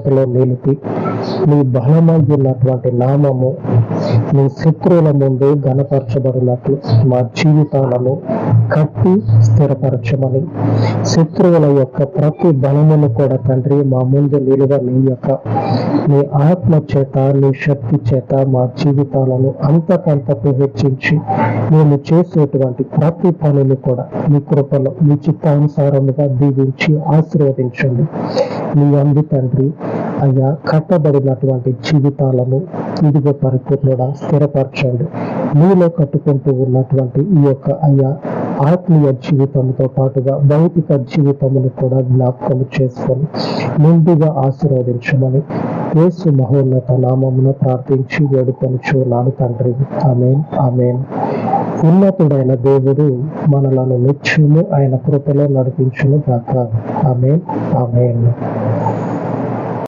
లో నిలిపి నీ బలమైనటువంటి నామము నీ శత్రువుల ముందు ఘనపరచబడినట్లు మా జీవితాలను కట్టి స్థిరపరచమని, శత్రువుల యొక్క ప్రతి బలమును కూడా తండ్రి మా ముందు నిలువ నీ ఆత్మ చేత నీ శక్తి చేత మా జీవితాలను అంతకంతకు హెచ్చించి మేము చేసేటువంటి ప్రతి పనిని కూడా మీ కృపలో మీ చిత్తానుసారముగా దీవించి ఆశీర్వదించండి. మీ అందు తండ్రి అయ్యా కట్టబడినటువంటి జీవితాలను ఇదిగో పరిపూర్ణుడా స్థిరపరచండి. మీలో కట్టుకుంటూ ఉన్నటువంటి ఈ యొక్క అయ్యా ఆత్మీయ జీవితంతో పాటుగా భౌతిక జీవితమును కూడా జ్ఞాపకం చేసుకొని ముందుగా ఆశీర్వదించమని యేసు మహోన్నత నామమున ప్రార్థించి వేడుకొనుచున్నాను తండ్రి. ఆమేన్, ఆమేన్. ఉన్నతుడైన దేవుడు మనలను నిత్యము ఆయన కృపలో నడిపించును గాక. ఆమేన్, ఆమేన్.